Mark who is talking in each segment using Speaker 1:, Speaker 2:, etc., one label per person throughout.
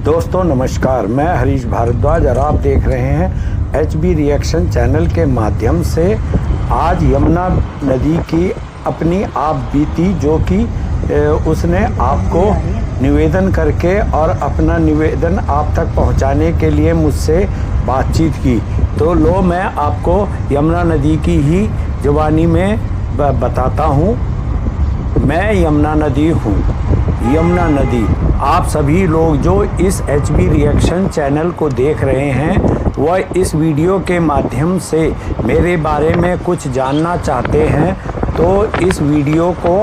Speaker 1: दोस्तों नमस्कार, मैं हरीश भारद्वाज और आप देख रहे हैं HB रिएक्शन चैनल के माध्यम से। आज यमुना नदी की अपनी आप बीती जो कि उसने आपको निवेदन करके और अपना निवेदन आप तक पहुंचाने के लिए मुझसे बातचीत की। तो लो मैं आपको यमुना नदी की ही ज़ुबानी में बताता हूँ। मैं यमुना नदी हूँ। यमुना नदी, आप सभी लोग जो इस HB रिएक्शन चैनल को देख रहे हैं वह इस वीडियो के माध्यम से मेरे बारे में कुछ जानना चाहते हैं तो इस वीडियो को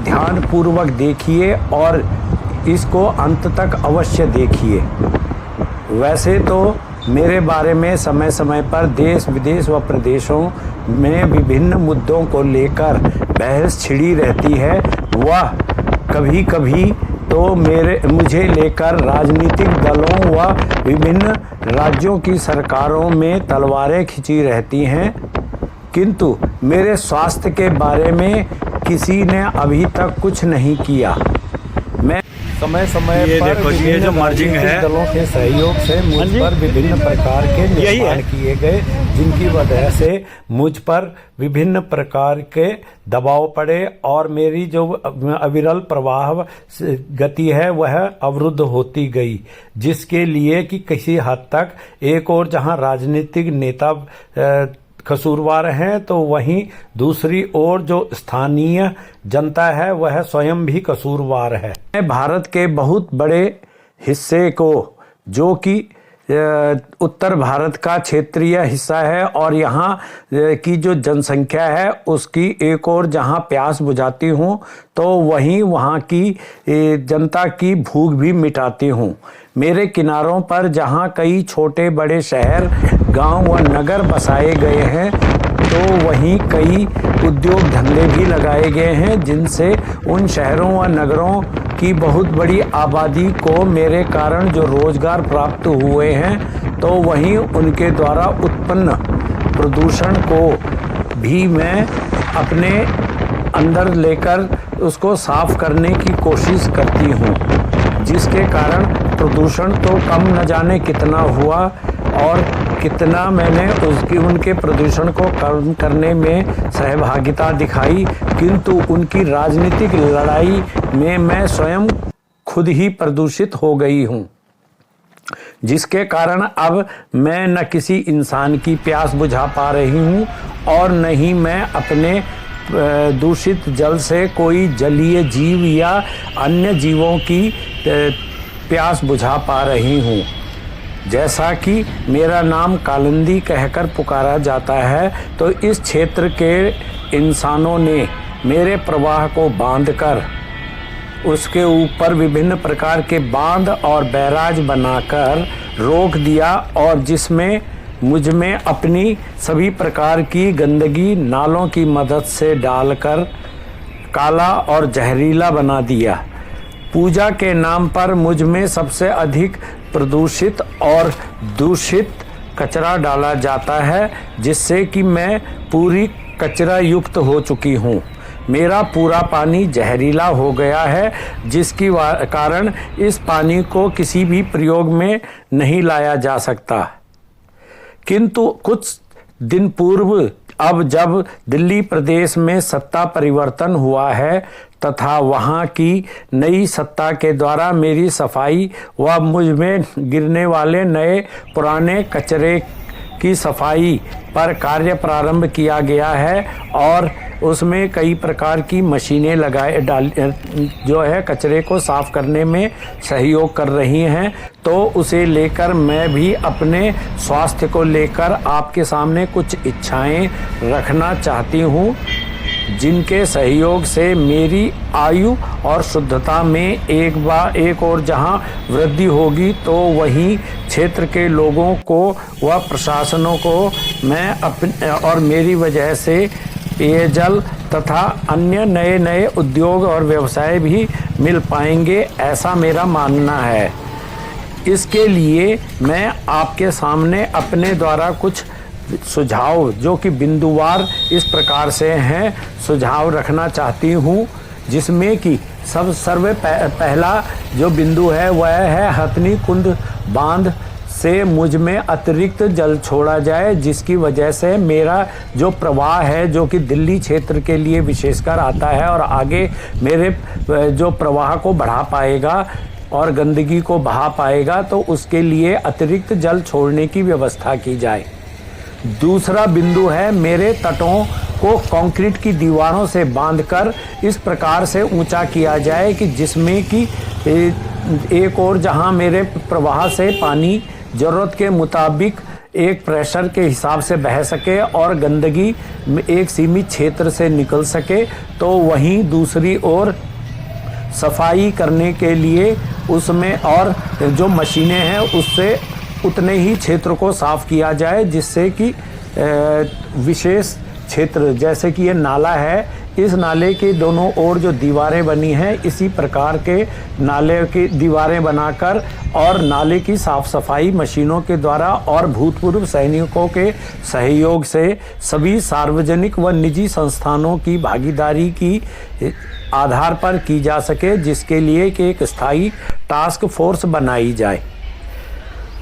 Speaker 1: ध्यानपूर्वक देखिए और इसको अंत तक अवश्य देखिए। वैसे तो मेरे बारे में समय समय पर देश विदेश व प्रदेशों में विभिन्न मुद्दों को लेकर बहस छिड़ी रहती है। वह कभी कभी तो मुझे लेकर राजनीतिक दलों व विभिन्न राज्यों की सरकारों में तलवारें खिंची रहती हैं, किंतु मेरे स्वास्थ्य के बारे में किसी ने अभी तक कुछ नहीं किया। मैं समय समय पर
Speaker 2: ये जो मर्जिंग है
Speaker 1: दलों के सहयोग से मुझ पर विभिन्न प्रकार के निर्माण किए गए, जिनकी वजह से मुझ पर विभिन्न प्रकार के दबाव पड़े और मेरी जो अविरल प्रवाह गति है वह अवरुद्ध होती गई, जिसके लिए कि किसी हद तक एक और जहां राजनीतिक नेता कसूरवार हैं तो वहीं दूसरी ओर जो स्थानीय जनता है वह स्वयं भी कसूरवार है। भारत के बहुत बड़े हिस्से को, जो कि उत्तर भारत का क्षेत्रीय हिस्सा है और यहाँ की जो जनसंख्या है उसकी एक और जहाँ प्यास बुझाती हूँ तो वहीं वहाँ की जनता की भूख भी मिटाती हूँ। मेरे किनारों पर जहाँ कई छोटे बड़े शहर, गांव व नगर बसाए गए हैं तो वहीं कई उद्योग धंधे भी लगाए गए हैं, जिनसे उन शहरों व नगरों की बहुत बड़ी आबादी को मेरे कारण जो रोजगार प्राप्त हुए हैं तो वहीं उनके द्वारा उत्पन्न प्रदूषण को भी मैं अपने अंदर लेकर उसको साफ करने की कोशिश करती हूँ, जिसके कारण प्रदूषण तो कम न जाने कितना हुआ और कितना मैंने उनके प्रदूषण को कम करने में सहभागिता दिखाई, किंतु उनकी राजनीतिक लड़ाई में मैं स्वयं खुद ही प्रदूषित हो गई हूँ, जिसके कारण अब मैं न किसी इंसान की प्यास बुझा पा रही हूँ और न ही मैं अपने दूषित जल से कोई जलीय जीव या अन्य जीवों की प्यास बुझा पा रही हूँ। जैसा कि मेरा नाम कालिंदी कहकर पुकारा जाता है तो इस क्षेत्र के इंसानों ने मेरे प्रवाह को बांधकर उसके ऊपर विभिन्न प्रकार के बांध और बैराज बनाकर रोक दिया और जिसमें मुझ में अपनी सभी प्रकार की गंदगी नालों की मदद से डालकर काला और जहरीला बना दिया। पूजा के नाम पर मुझ में सबसे अधिक प्रदूषित और दूषित कचरा डाला जाता है, जिससे कि मैं पूरी कचरा युक्त हो चुकी हूँ। मेरा पूरा पानी जहरीला हो गया है, जिसकी कारण इस पानी को किसी भी प्रयोग में नहीं लाया जा सकता। किंतु कुछ दिन पूर्व अब जब दिल्ली प्रदेश में सत्ता परिवर्तन हुआ है तथा वहाँ की नई सत्ता के द्वारा मेरी सफाई व मुझ में गिरने वाले नए पुराने कचरे की सफाई पर कार्य प्रारंभ किया गया है और उसमें कई प्रकार की मशीनें जो है कचरे को साफ करने में सहयोग कर रही हैं। तो उसे लेकर मैं भी अपने स्वास्थ्य को लेकर आपके सामने कुछ इच्छाएं रखना चाहती हूं, जिनके सहयोग से मेरी आयु और शुद्धता में एक और जहां वृद्धि होगी तो वहीं क्षेत्र के लोगों को व प्रशासनों को मैं अपने और मेरी वजह से पेयजल तथा अन्य नए नए उद्योग और व्यवसाय भी मिल पाएंगे, ऐसा मेरा मानना है। इसके लिए मैं आपके सामने अपने द्वारा कुछ सुझाव जो कि बिंदुवार इस प्रकार से हैं सुझाव रखना चाहती हूँ जिसमें कि सर्वे पहला जो बिंदु है वह है हथनी कुंड बांध से मुझ में अतिरिक्त जल छोड़ा जाए, जिसकी वजह से मेरा जो प्रवाह है जो कि दिल्ली क्षेत्र के लिए विशेषकर आता है और आगे मेरे जो प्रवाह को बढ़ा पाएगा और गंदगी को बहा पाएगा, तो उसके लिए अतिरिक्त जल छोड़ने की व्यवस्था की जाए। दूसरा बिंदु है मेरे तटों को कंक्रीट की दीवारों से बांधकर इस प्रकार से ऊंचा किया जाए कि जिसमें कि एक और जहां मेरे प्रवाह से पानी ज़रूरत के मुताबिक एक प्रेशर के हिसाब से बह सके और गंदगी एक सीमित क्षेत्र से निकल सके, तो वहीं दूसरी ओर सफाई करने के लिए उसमें और जो मशीनें हैं उससे उतने ही क्षेत्र को साफ किया जाए, जिससे कि विशेष क्षेत्र जैसे कि ये नाला है, इस नाले के दोनों ओर जो दीवारें बनी हैं इसी प्रकार के नाले की दीवारें बनाकर और नाले की साफ सफाई मशीनों के द्वारा और भूतपूर्व सैनिकों के सहयोग से सभी सार्वजनिक व निजी संस्थानों की भागीदारी की आधार पर की जा सके, जिसके लिए कि एक स्थायी टास्क फोर्स बनाई जाए।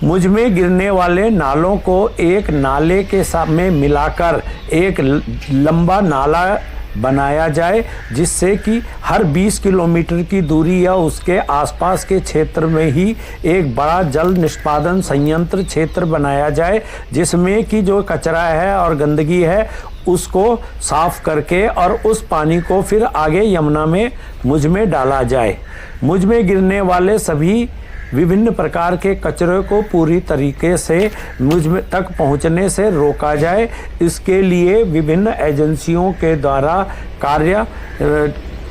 Speaker 1: मुझ में गिरने वाले नालों को एक नाले के साथ में मिलाकर एक लंबा नाला बनाया जाए, जिससे कि हर 20 किलोमीटर की दूरी या उसके आसपास के क्षेत्र में ही एक बड़ा जल निष्पादन संयंत्र क्षेत्र बनाया जाए, जिसमें कि जो कचरा है और गंदगी है उसको साफ करके और उस पानी को फिर आगे यमुना में मुझ में डाला जाए। मुझ में गिरने वाले सभी विभिन्न प्रकार के कचरे को पूरी तरीके से मुझ में तक पहुंचने से रोका जाए। इसके लिए विभिन्न एजेंसियों के द्वारा कार्य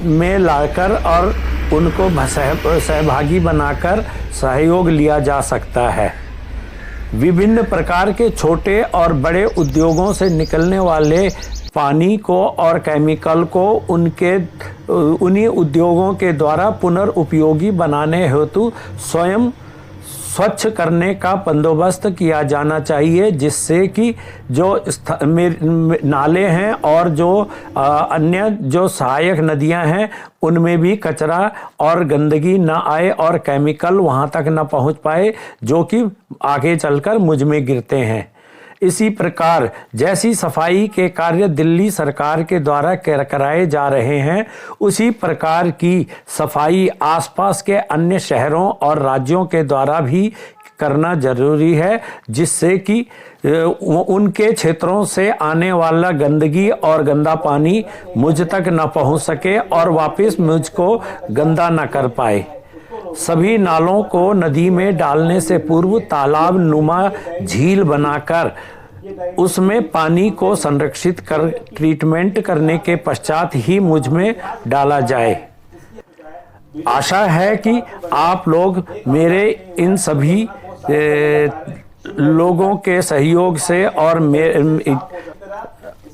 Speaker 1: में लाकर और उनको सहभागी बनाकर सहयोग लिया जा सकता है। विभिन्न प्रकार के छोटे और बड़े उद्योगों से निकलने वाले पानी को और केमिकल को उन्हीं उद्योगों के द्वारा पुनर्उपयोगी बनाने हेतु स्वयं स्वच्छ करने का बंदोबस्त किया जाना चाहिए, जिससे कि जो नाले हैं और जो अन्य जो सहायक नदियां हैं उनमें भी कचरा और गंदगी न आए और केमिकल वहां तक न पहुंच पाए जो कि आगे चलकर मुझ में गिरते हैं। इसी प्रकार जैसी सफाई के कार्य दिल्ली सरकार के द्वारा कराए जा रहे हैं, उसी प्रकार की सफाई आसपास के अन्य शहरों और राज्यों के द्वारा भी करना जरूरी है, जिससे कि उनके क्षेत्रों से आने वाला गंदगी और गंदा पानी मुझ तक न पहुंच सके और वापस मुझको गंदा न कर पाए। सभी नालों को नदी में डालने से पूर्व तालाब नुमा झील बनाकर उसमें पानी को संरक्षित कर ट्रीटमेंट करने के पश्चात ही मुझ में डाला जाए। आशा है कि आप लोग मेरे इन सभी लोगों के सहयोग से और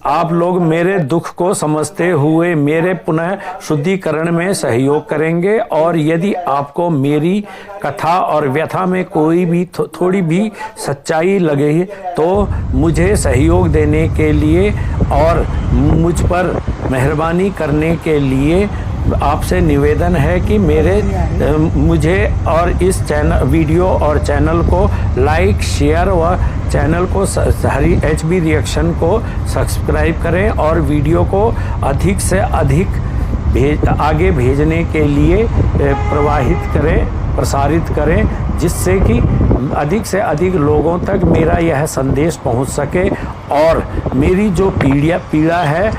Speaker 1: आप लोग मेरे दुख को समझते हुए मेरे पुनः शुद्धिकरण में सहयोग करेंगे, और यदि आपको मेरी कथा और व्यथा में कोई भी थोड़ी भी सच्चाई लगे तो मुझे सहयोग देने के लिए और मुझ पर मेहरबानी करने के लिए आपसे निवेदन है कि मुझे और इस वीडियो और चैनल को लाइक शेयर व चैनल को हरी HB रिएक्शन को सब्सक्राइब करें और वीडियो को अधिक से अधिक आगे भेजने के लिए प्रसारित करें, जिससे कि अधिक से अधिक लोगों तक मेरा यह संदेश पहुंच सके और मेरी जो पीड़ा है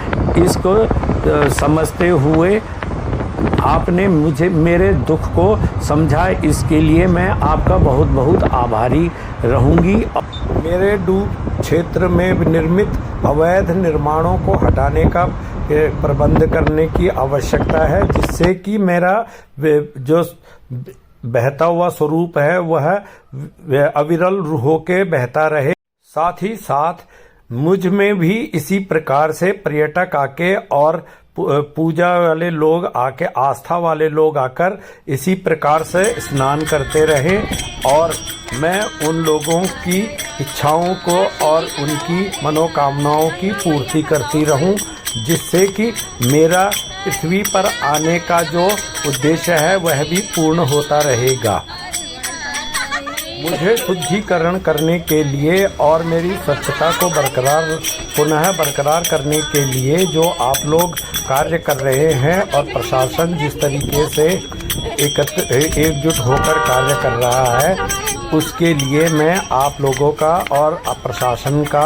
Speaker 1: इसको समझते हुए आपने मेरे दुख को समझा, इसके लिए मैं आपका बहुत बहुत आभारी रहूंगी। मेरे क्षेत्र में निर्मित अवैध निर्माणों को हटाने का प्रबंध करने की आवश्यकता है, जिससे कि मेरा जो बहता हुआ स्वरूप है वह अविरल होके बहता रहे। साथ ही साथ मुझ में भी इसी प्रकार से पर्यटक आके और पूजा वाले लोग आके, आस्था वाले लोग आकर इसी प्रकार से स्नान करते रहे और मैं उन लोगों की इच्छाओं को और उनकी मनोकामनाओं की पूर्ति करती रहूं। जिससे कि मेरा पृथ्वी पर आने का जो उद्देश्य है वह भी पूर्ण होता रहेगा। मुझे शुद्धिकरण करने के लिए और मेरी स्वच्छता को पुनः बरकरार करने के लिए जो आप लोग कार्य कर रहे हैं और प्रशासन जिस तरीके से एकजुट होकर कार्य कर रहा है, उसके लिए मैं आप लोगों का और प्रशासन का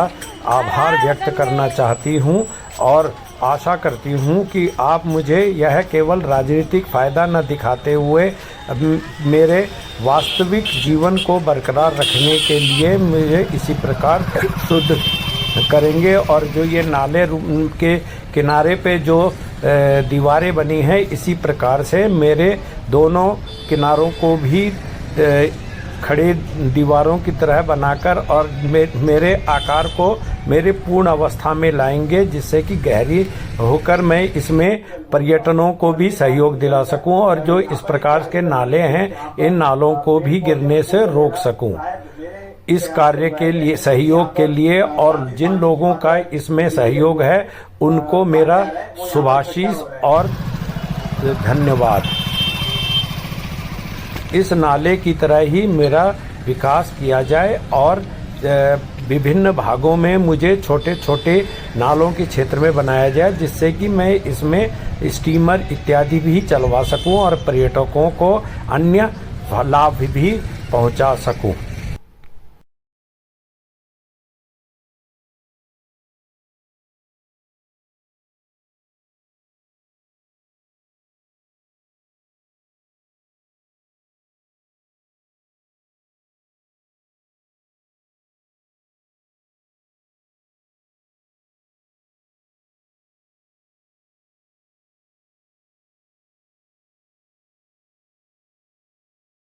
Speaker 1: आभार व्यक्त करना चाहती हूं और आशा करती हूं कि आप मुझे यह केवल राजनीतिक फ़ायदा न दिखाते हुए मेरे वास्तविक जीवन को बरकरार रखने के लिए मुझे इसी प्रकार शुद्ध करेंगे। और जो ये नाले के किनारे पे जो दीवारें बनी हैं, इसी प्रकार से मेरे दोनों किनारों को भी खड़े दीवारों की तरह बनाकर और मेरे आकार को मेरे पूर्ण अवस्था में लाएंगे, जिससे कि गहरी होकर मैं इसमें पर्यटनों को भी सहयोग दिला सकूं और जो इस प्रकार के नाले हैं, इन नालों को भी गिरने से रोक सकूं। इस कार्य के लिए सहयोग के लिए और जिन लोगों का इसमें सहयोग है, उनको मेरा शुभाशीष और धन्यवाद। इस नाले की तरह ही मेरा विकास किया जाए और विभिन्न भागों में मुझे छोटे छोटे नालों के क्षेत्र में बनाया जाए, जिससे कि मैं इसमें स्टीमर इत्यादि भी चलवा सकूं और पर्यटकों को अन्य लाभ भी पहुंचा सकूं।